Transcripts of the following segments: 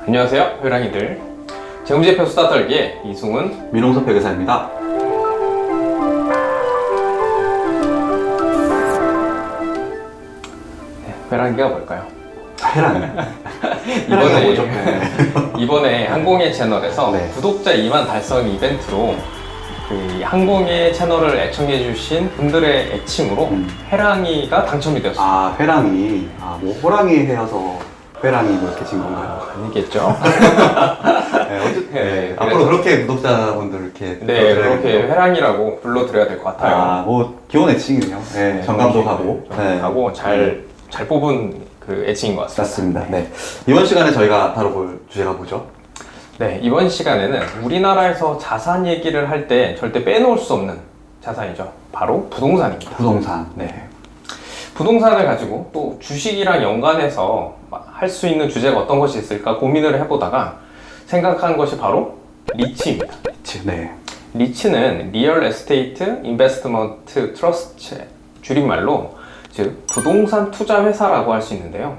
안녕하세요, 회랑이들. 재무제표 수다 떨기의 이승훈, 민홍섭 회계사입니다. 회랑이가 뭘까요? 회랑. 이번에, 뭐죠? 이번에 항공의 채널에서 네. 구독자 2만 달성 이벤트로 그 항공의 채널을 애청해주신 분들의 애칭으로 회랑이가 당첨이 되었습니다. 아, 회랑이. 뭐 호랑이 회여서 회랑이 뭐 이렇게 진 건가요? 아니겠죠? 네, 어쨌든 네, 앞으로 그렇게 구독자분들 이렇게 네, 그렇게 불러드려야겠네요. 회랑이라고 불러드려야 될 것 같아요. 뭐 귀여운 애칭이네요. 네, 정감도 가고. 하고 잘 뽑은 그 애칭인 것 같습니다. 맞습니다. 네. 이번 시간에 저희가 다뤄볼 주제가 뭐죠? 네, 이번 시간에는 우리나라에서 자산 얘기를 할 때 절대 빼놓을 수 없는 자산이죠. 바로 부동산입니다. 부동산. 네. 부동산을 가지고 또 주식이랑 연관해서 할 수 있는 주제가 어떤 것이 있을까 고민을 해보다가 생각한 것이 바로 리츠입니다. 리츠. 네. 리츠는 리얼 에스테이트 인베스트먼트 트러스트 줄임말로 즉 부동산 투자 회사라고 할 수 있는데요.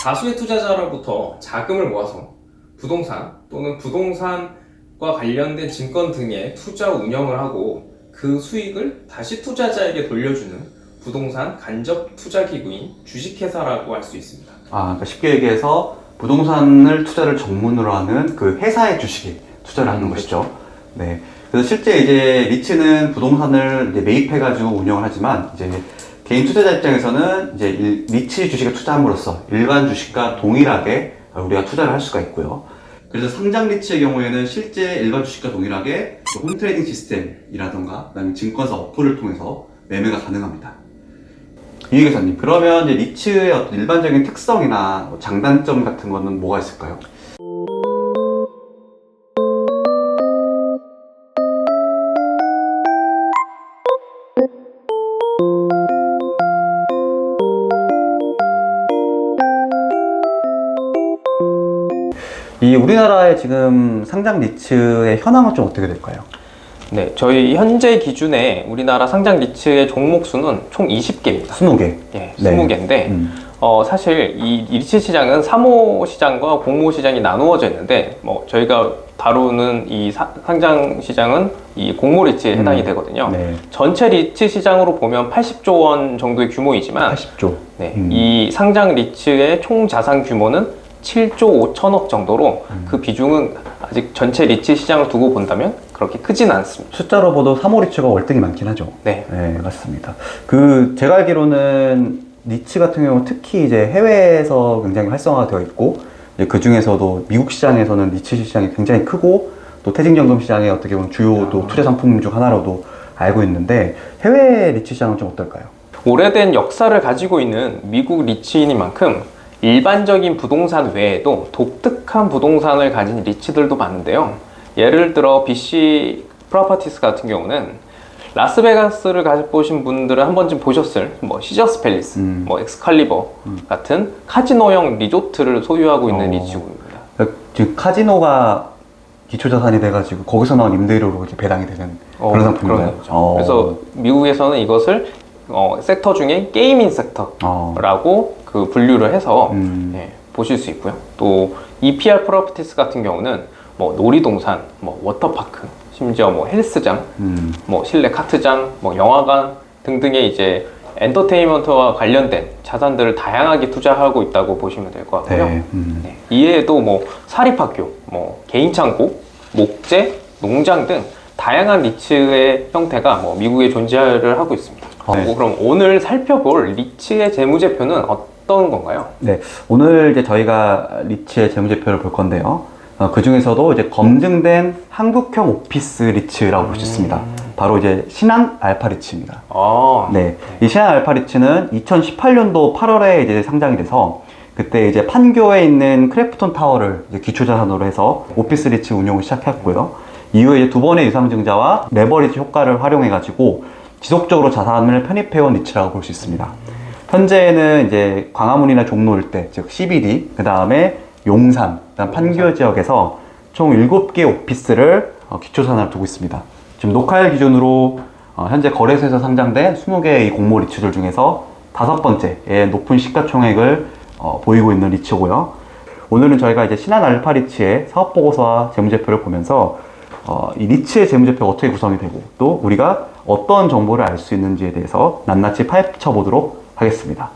다수의 투자자로부터 자금을 모아서 부동산 또는 부동산과 관련된 증권 등의 투자 운영을 하고 그 수익을 다시 투자자에게 돌려주는 부동산 간접 투자 기구인 주식회사라고 할 수 있습니다. 그러니까 쉽게 얘기해서 부동산을 투자를 전문으로 하는 그 회사의 주식에 투자를 하는 것이죠. 네. 그래서 실제 이제 리츠는 부동산을 이제 매입해가지고 운영을 하지만 이제 개인 투자자 입장에서는 이제 리츠 주식에 투자함으로써 일반 주식과 동일하게 우리가 투자를 할 수가 있고요. 그래서 상장 리츠의 경우에는 실제 일반 주식과 동일하게 홈트레이딩 시스템이라던가 그다음에 증권사 어플을 통해서 매매가 가능합니다. 이 회계사님, 그러면 이제 리츠의 어떤 일반적인 특성이나 장단점 같은 거는 뭐가 있을까요? 이 우리나라의 지금 상장 리츠의 현황은 좀 어떻게 될까요? 네, 저희 현재 기준에 우리나라 상장 리츠의 종목 수는 총 20개입니다. 20개. 예, 네. 20개인데 사실 이 리츠 시장은 사모 시장과 공모 시장이 나누어져 있는데 저희가 다루는 이 상장 시장은 이 공모 리츠에 해당이 되거든요. 네. 전체 리츠 시장으로 보면 80조 원 정도의 규모이지만 80조. 네, 이 상장 리츠의 총 자산 규모는 7조 5천억 정도로 그 비중은 아직 전체 리츠 시장을 두고 본다면 그렇게 크진 않습니다. 숫자로 봐도 3호 리츠가 월등히 많긴 하죠. 네. 네, 맞습니다. 제가 알기로는 리츠 같은 경우 특히 이제 해외에서 굉장히 활성화되어 있고, 그 중에서도 미국 시장에서는 리츠 시장이 굉장히 크고, 또 퇴직연금 시장의 어떻게 보면 주요 또 투자 상품 중 하나로도 알고 있는데, 해외 리츠 시장은 좀 어떨까요? 오래된 역사를 가지고 있는 미국 리츠이니만큼 일반적인 부동산 외에도 독특한 부동산을 가진 리츠들도 많은데요. 예를 들어 BC 프로퍼티스 같은 경우는 라스베가스를 가보신 분들은 한 번쯤 보셨을 시저스 팰리스, 엑스칼리버 같은 카지노형 리조트를 소유하고 있는 리츠입니다. 지금 카지노가 기초자산이 돼가지고 거기서 나온 임대료로 이제 배당이 되는 그런 상품인가요? 그래서 미국에서는 이것을 섹터 중에 게이밍 섹터라고 그 분류를 해서 보실 수 있고요. 또 EPR 프로퍼티스 같은 경우는 놀이동산, 워터파크, 심지어 헬스장, 실내 카트장, 영화관 등등의 이제 엔터테인먼트와 관련된 자산들을 다양하게 투자하고 있다고 보시면 될 것 같고요. 네. 이외에도 사립학교, 개인 창고, 목재, 농장 등 다양한 리츠의 형태가 미국에 존재를 하고 있습니다. 네. 그럼 오늘 살펴볼 리츠의 재무제표는 어떤 건가요? 네, 오늘 이제 저희가 리츠의 재무제표를 볼 건데요. 그 중에서도 이제 검증된 한국형 오피스 리츠라고 볼 수 있습니다. 바로 이제 신한 알파 리츠입니다. 네, 이 신한 알파 리츠는 2018년도 8월에 이제 상장이 돼서 그때 이제 판교에 있는 크래프톤 타워를 이제 기초자산으로 해서 오피스 리츠 운용을 시작했고요. 이후에 이제 두 번의 유상증자와 레버리지 효과를 활용해가지고 지속적으로 자산을 편입해온 리츠라고 볼 수 있습니다. 현재는 이제 광화문이나 종로 일대, 즉 CBD, 그 다음에 용산, 그다음 판교 지역에서 총 7개 오피스를 기초자산을 두고 있습니다. 지금 녹화일 기준으로 현재 거래소에서 상장된 20개의 공모 리츠들 중에서 5번째의 높은 시가총액을 보이고 있는 리츠고요. 오늘은 저희가 이제 신한 알파 리츠의 사업보고서와 재무제표를 보면서 이 리츠의 재무제표가 어떻게 구성이 되고 또 우리가 어떤 정보를 알 수 있는지에 대해서 낱낱이 파헤쳐 보도록 하겠습니다.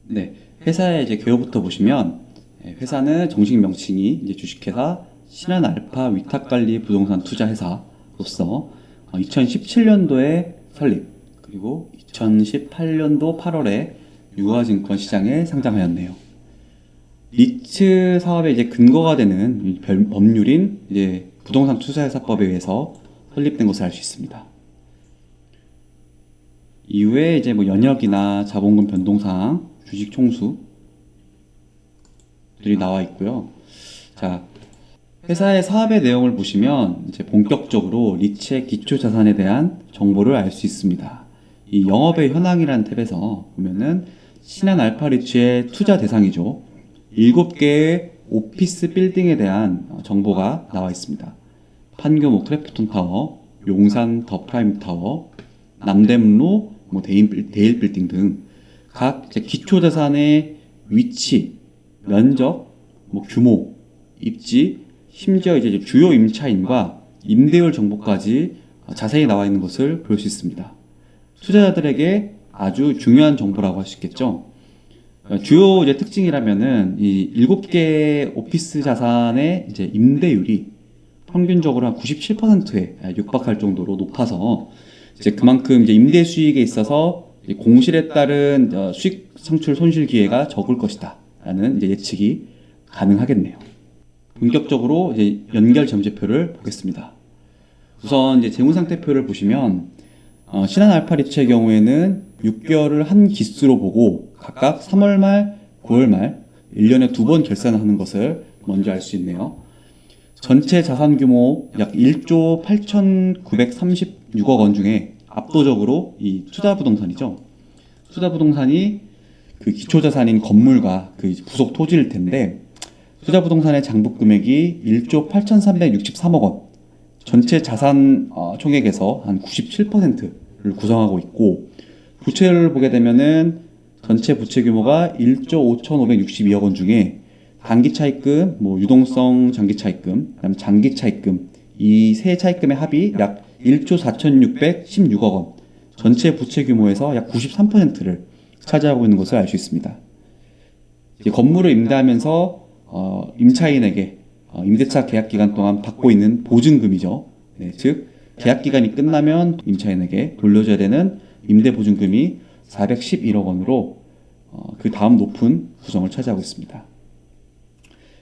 네, 회사의 이제 개요부터 보시면 회사는 정식 명칭이 이제 주식회사 신한 알파 위탁관리 부동산 투자회사로서 2017년도에 설립 그리고 2018년도 8월에 유가증권 시장에 상장하였네요. 리츠 사업의 이제 근거가 되는 법률인 이제 부동산 투자회사법에 의해서 설립된 것을 알 수 있습니다. 이후에 이제 뭐 연역이나 자본금 변동사항, 주식 총수들이 나와 있고요. 자, 회사의 사업의 내용을 보시면 이제 본격적으로 리츠의 기초 자산에 대한 정보를 알 수 있습니다. 이 영업의 현황이라는 탭에서 보면은 신한 알파 리츠의 투자 대상이죠. 7개의 오피스 빌딩에 대한 정보가 나와 있습니다. 판교모 크래프톤 타워, 용산 더 프라임 타워, 남대문로 데일 빌딩 등 각 기초 자산의 위치, 면적, 규모, 입지, 심지어 이제 주요 임차인과 임대율 정보까지 자세히 나와 있는 것을 볼 수 있습니다. 투자자들에게 아주 중요한 정보라고 할 수 있겠죠. 주요 이제 특징이라면은 이 7개 오피스 자산의 이제 임대율이 평균적으로 한 97%에 육박할 정도로 높아서 이제 그만큼 이제 임대 수익에 있어서 공실에 따른 수익 창출 손실 기회가 적을 것이다라는 이제 예측이 가능하겠네요. 본격적으로 이제 연결 재무제표를 보겠습니다. 우선 이제 재무상태표를 보시면 신한 알파 리츠의 경우에는 6개월을 한 기수로 보고 각각 3월 말, 9월 말 1년에 2번 결산을 하는 것을 먼저 알 수 있네요. 전체 자산 규모 약 1조 8,936억 원 중에 압도적으로 이 투자부동산이죠. 투자부동산이 그 기초자산인 건물과 그 부속 토지일 텐데 투자부동산의 장부 금액이 1조 8,363억 원, 전체 자산 총액에서 한 97%를 구성하고 있고 부채를 보게 되면은 전체 부채 규모가 1조 5,562억 원 중에 단기 차입금, 유동성 장기 차입금, 그다음에 장기 차입금 이 세 차입금의 합이 약 1조 4,616억 원, 전체 부채 규모에서 약 93%를 차지하고 있는 것을 알 수 있습니다. 이제 건물을 임대하면서 임차인에게 임대차 계약 기간 동안 받고 있는 보증금이죠. 네, 즉 계약 기간이 끝나면 임차인에게 돌려줘야 되는 임대 보증금이 411억 원으로 그 다음 높은 구성을 차지하고 있습니다.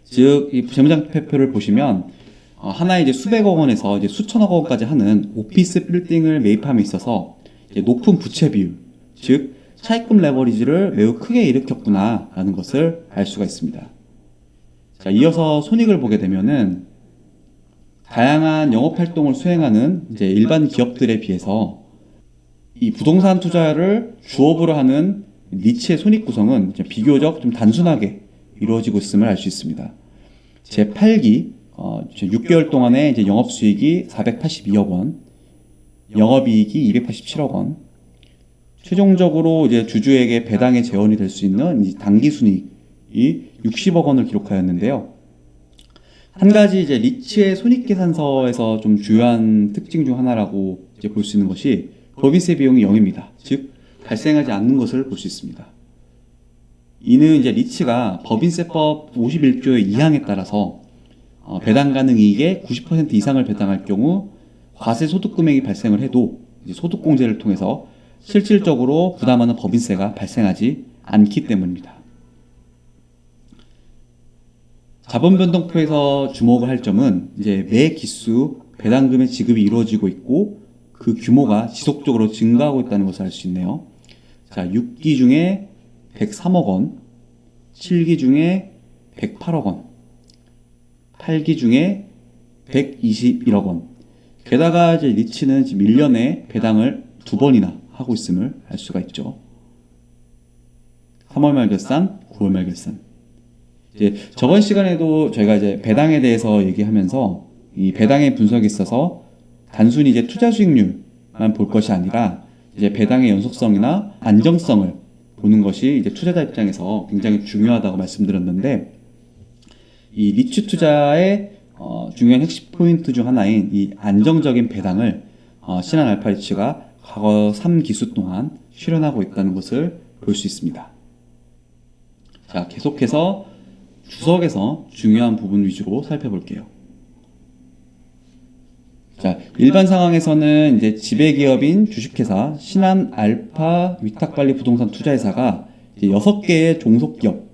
즉 이 재무상태표를 보시면 하나에 이제 수백억 원에서 이제 수천억 원까지 하는 오피스 빌딩을 매입함에 있어서 이제 높은 부채 비율, 즉 차입금 레버리지를 매우 크게 일으켰구나라는 것을 알 수가 있습니다. 자, 이어서 손익을 보게 되면은 다양한 영업 활동을 수행하는 이제 일반 기업들에 비해서 이 부동산 투자를 주업으로 하는 리츠의 손익 구성은 비교적 좀 단순하게 이루어지고 있음을 알 수 있습니다. 제8기 6개월 동안의 이제 영업 수익이 482억 원, 영업이익이 287억 원, 최종적으로 이제 주주에게 배당의 재원이 될 수 있는 당기 순이익이 60억 원을 기록하였는데요. 한 가지 이제 리츠의 손익계산서에서 좀 주요한 특징 중 하나라고 이제 볼 수 있는 것이 법인세 비용이 0입니다. 즉 발생하지 않는 것을 볼 수 있습니다. 이는 이제 리츠가 법인세법 51조의 2항에 따라서 배당 가능 이익의 90% 이상을 배당할 경우 과세 소득 금액이 발생을 해도 이제 소득공제를 통해서 실질적으로 부담하는 법인세가 발생하지 않기 때문입니다. 자본변동표에서 주목을 할 점은 이제 매 기수 배당금의 지급이 이루어지고 있고 그 규모가 지속적으로 증가하고 있다는 것을 알 수 있네요. 자, 6기 중에 103억 원, 7기 중에 108억 원, 8기 중에 121억 원. 게다가 이제 리츠는 지금 1년에 배당을 2번이나 하고 있음을 알 수가 있죠. 3월 말 결산, 9월 말 결산. 이제 저번 시간에도 저희가 이제 배당에 대해서 얘기하면서 이 배당의 분석에 있어서 단순히 이제 투자 수익률만 볼 것이 아니라 이제 배당의 연속성이나 안정성을 보는 것이 이제 투자자 입장에서 굉장히 중요하다고 말씀드렸는데, 이 리츠 투자의 중요한 핵심 포인트 중 하나인 이 안정적인 배당을 신한알파 리츠가 과거 3기수 동안 실현하고 있다는 것을 볼 수 있습니다. 자, 계속해서 주석에서 중요한 부분 위주로 살펴볼게요. 자, 일반 상황에서는 이제 지배기업인 주식회사 신한알파 위탁관리 부동산 투자회사가 이제 6개의 종속기업,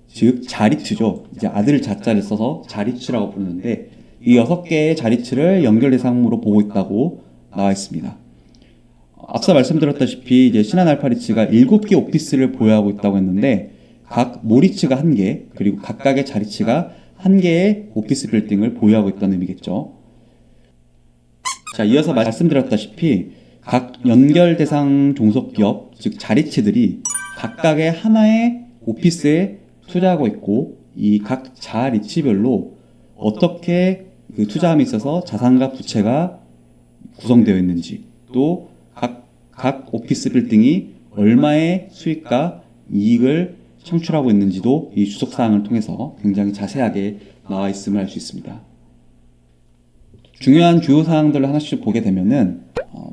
즉 자리츠죠. 이제 아들 자자를 써서 자리츠라고 부르는데, 이 6개의 자리츠를 연결 대상으로 보고 있다고 나와 있습니다. 앞서 말씀드렸다시피 이제 신한알파 리츠가 7개 오피스를 보유하고 있다고 했는데, 각 모리츠가 1개, 그리고 각각의 자리츠가 1개의 오피스 빌딩을 보유하고 있다는 의미겠죠. 자, 이어서 말씀드렸다시피 각 연결 대상 종속기업, 즉 자리츠들이 각각의 하나의 오피스에 투자하고 있고, 이 각 자리츠별로 어떻게 그 투자함에 있어서 자산과 부채가 구성되어 있는지, 또 각 오피스 빌딩이 얼마의 수익과 이익을 창출하고 있는지도 이 주석사항을 통해서 굉장히 자세하게 나와 있음을 알 수 있습니다. 중요한 주요 사항들을 하나씩 보게 되면은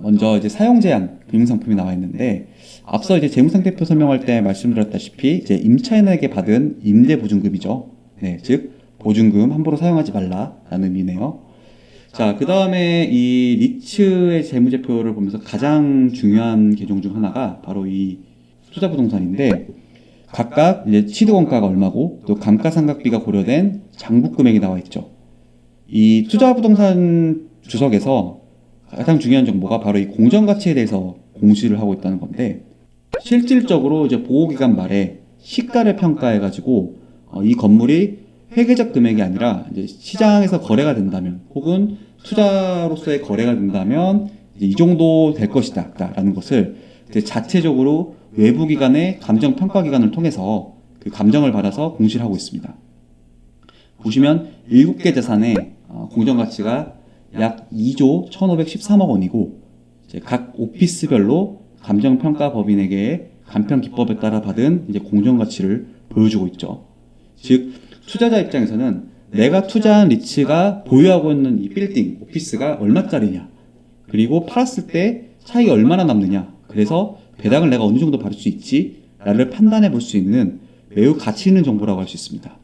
먼저 이제 사용 제한 금융상품이 나와 있는데, 앞서 이제 재무상태표 설명할 때 말씀드렸다시피 이제 임차인에게 받은 임대 보증금이죠. 네, 즉 보증금 함부로 사용하지 말라라는 의미네요. 자, 그 다음에 이 리츠의 재무제표를 보면서 가장 중요한 계정 중 하나가 바로 이 투자부동산인데, 각각 이제 취득원가가 얼마고 또 감가상각비가 고려된 장부금액이 나와 있죠. 이 투자부동산 주석에서 가장 중요한 정보가 바로 이 공정가치에 대해서 공시를 하고 있다는 건데, 실질적으로 이제 보호기간 말에 시가를 평가해가지고 이 건물이 회계적 금액이 아니라 이제 시장에서 거래가 된다면, 혹은 투자로서의 거래가 된다면 이제 이 정도 될 것이다 라는 것을 이제 자체적으로 외부 기관의 감정 평가 기관을 통해서 그 감정을 받아서 공시를 하고 있습니다. 보시면 7개 자산의 공정가치가 약 2조 1,513억 원이고, 이제 각 오피스별로 감정평가법인에게 감평기법에 따라 받은 이제 공정가치를 보여주고 있죠. 즉 투자자 입장에서는 내가 투자한 리츠가 보유하고 있는 이 빌딩, 오피스가 얼마짜리냐, 그리고 팔았을 때 차익이 얼마나 남느냐, 그래서 배당을 내가 어느 정도 받을 수 있지 라를 판단해 볼 수 있는 매우 가치 있는 정보라고 할 수 있습니다.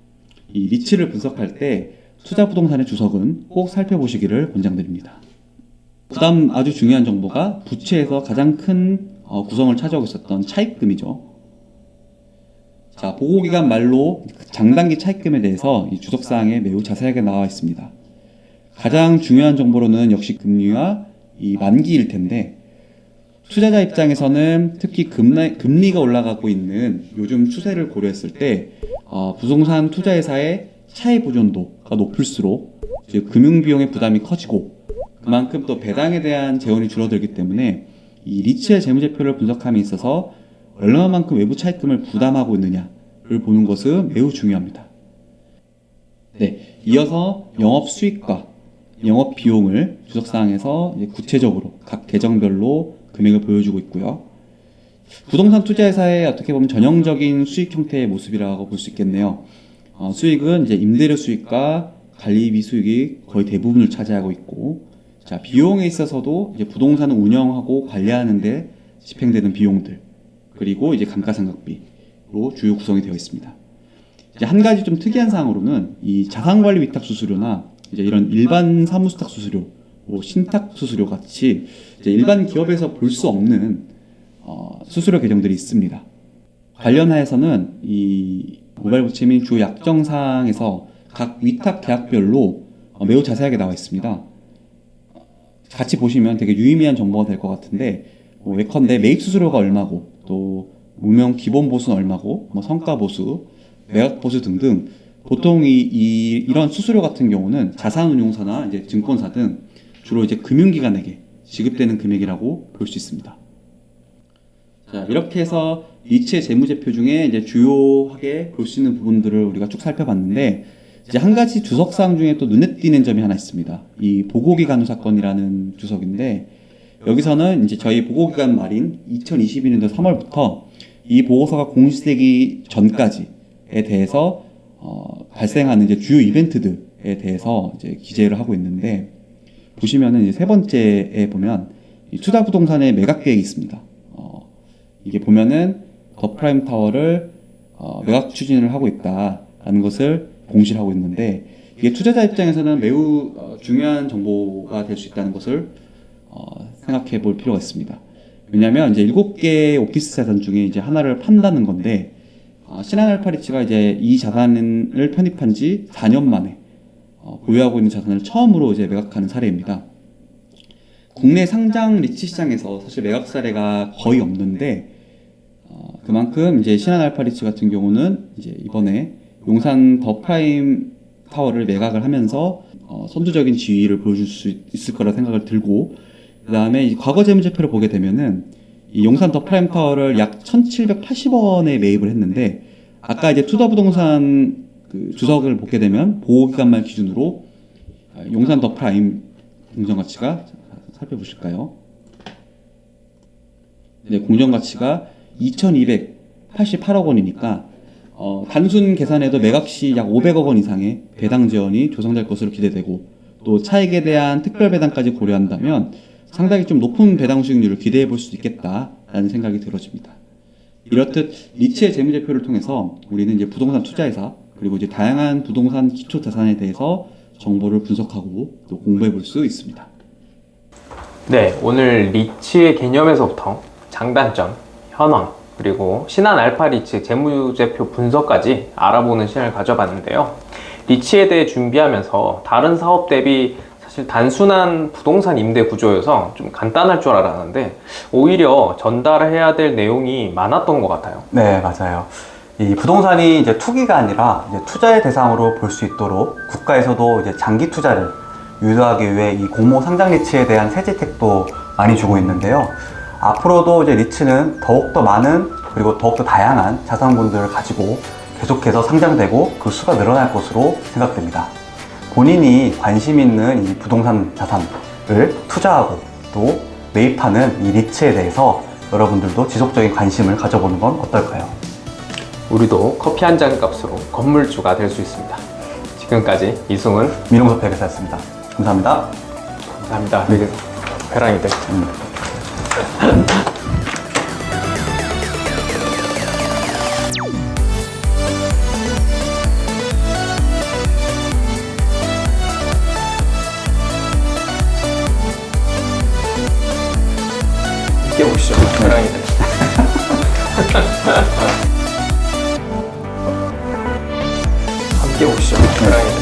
이 리츠를 분석할 때 투자부동산의 주석은 꼭 살펴보시기를 권장드립니다. 그 다음 아주 중요한 정보가 부채에서 가장 큰 구성을 차지하고 있었던 차입금이죠. 자, 보고기간 말로 장단기 차입금에 대해서 이 주석사항에 매우 자세하게 나와 있습니다. 가장 중요한 정보로는 역시 금리와 이 만기일 텐데, 투자자 입장에서는 특히 금리가 올라가고 있는 요즘 추세를 고려했을 때 부동산 투자회사의 차입 보존도가 높을수록 즉 금융비용의 부담이 커지고, 그만큼 또 배당에 대한 재원이 줄어들기 때문에 이 리츠의 재무제표를 분석함에 있어서 얼마만큼 외부 차입금을 부담하고 있느냐를 보는 것은 매우 중요합니다. 네, 이어서 영업 수익과 영업 비용을 주석사항에서 구체적으로 각 계정별로 금액을 보여주고 있고요. 부동산 투자회사의 어떻게 보면 전형적인 수익 형태의 모습이라고 볼 수 있겠네요. 수익은 이제 임대료 수익과 관리비 수익이 거의 대부분을 차지하고 있고, 자, 비용에 있어서도 이제 부동산을 운영하고 관리하는데 집행되는 비용들, 그리고 이제 감가상각비로 주요 구성이 되어 있습니다. 이제 한 가지 좀 특이한 사항으로는 이 자산관리 위탁 수수료나 이제 이런 일반 사무수탁 수수료, 신탁 수수료 같이 이제 일반 기업에서 볼 수 없는 수수료 계정들이 있습니다. 관련하여서는 이 모바일 부채 및 주 약정사항에서 각 위탁 계약별로 매우 자세하게 나와 있습니다. 같이 보시면 되게 유의미한 정보가 될 것 같은데, 예컨대 매입 수수료가 얼마고, 또 무명 기본 보수는 얼마고, 성과 보수, 매각 보수 등등, 보통 이런 수수료 같은 경우는 자산운용사나 이제 증권사 등 주로 이제 금융기관에게 지급되는 금액이라고 볼 수 있습니다. 자, 이렇게 해서 리츠의 재무제표 중에 이제 주요하게 볼 수 있는 부분들을 우리가 쭉 살펴봤는데, 이제 한 가지 주석사항 중에 또 눈에 띄는 점이 하나 있습니다. 이 보고기간 후 사건이라는 주석인데, 여기서는 이제 저희 보고기간 말인 2022년도 3월부터 이 보고서가 공시되기 전까지에 대해서 발생하는 이제 주요 이벤트들에 대해서 이제 기재를 하고 있는데, 보시면은 이제 세 번째에 보면 이 투자 부동산의 매각 계획이 있습니다. 이게 보면은 더 프라임 타워를 매각 추진을 하고 있다라는 것을 공시를 하고 있는데, 이게 투자자 입장에서는 매우 중요한 정보가 될 수 있다는 것을 생각해 볼 필요가 있습니다. 왜냐하면 이제 7개의 오피스 자산 중에 이제 하나를 판다는 건데, 신한알파리츠가 이제 이 자산을 편입한 지 4년 만에 보유하고 있는 자산을 처음으로 이제 매각하는 사례입니다. 국내 상장 리츠 시장에서 사실 매각 사례가 거의 없는데, 그만큼 이제 신한알파리츠 같은 경우는 이제 이번에 용산 더 프라임 타워를 매각을 하면서 선두적인 지위를 보여줄 수 있을 거라 생각을 들고, 그 다음에 과거 재무제표를 보게 되면은 이 용산 더 프라임 타워를 약 1,780원에 매입을 했는데, 아까 이제 투더 부동산 그 주석을 보게 되면 보호기간말 기준으로 용산 더 프라임 공정가치가 살펴보실까요? 네, 공정가치가 2,288억 원이니까 단순 계산해도 매각 시 약 500억 원 이상의 배당 지원이 조성될 것으로 기대되고, 또 차익에 대한 특별 배당까지 고려한다면 상당히 좀 높은 배당 수익률을 기대해 볼 수 있겠다라는 생각이 들어집니다. 이렇듯 리츠의 재무제표를 통해서 우리는 이제 부동산 투자회사, 그리고 이제 다양한 부동산 기초 자산에 대해서 정보를 분석하고 또 공부해 볼 수 있습니다. 네, 오늘 리츠의 개념에서부터 장단점, 현황, 그리고 신한알파리츠 재무제표 분석까지 알아보는 시간을 가져봤는데요. 리츠에 대해 준비하면서 다른 사업 대비 사실 단순한 부동산 임대 구조여서 좀 간단할 줄 알았는데 오히려 전달해야 될 내용이 많았던 것 같아요. 네, 맞아요. 이 부동산이 이제 투기가 아니라 이제 투자의 대상으로 볼 수 있도록 국가에서도 이제 장기 투자를 유도하기 위해 이 공모 상장 리츠에 대한 세제 혜택도 많이 주고 있는데요. 앞으로도 이제 리츠는 더욱더 많은 그리고 더욱더 다양한 자산군들을 가지고 계속해서 상장되고 그 수가 늘어날 것으로 생각됩니다. 본인이 관심 있는 이 부동산 자산을 투자하고 또 매입하는 이 리츠에 대해서 여러분들도 지속적인 관심을 가져보는 건 어떨까요? 우리도 커피 한 잔 값으로 건물주가 될 수 있습니다. 지금까지 이승훈 민홍섭 회계사였습니다. 감사합니다. 감사합니다. 회랑이들. 함께 오시죠, 회랑이들. 함께 오시죠, 회랑이들.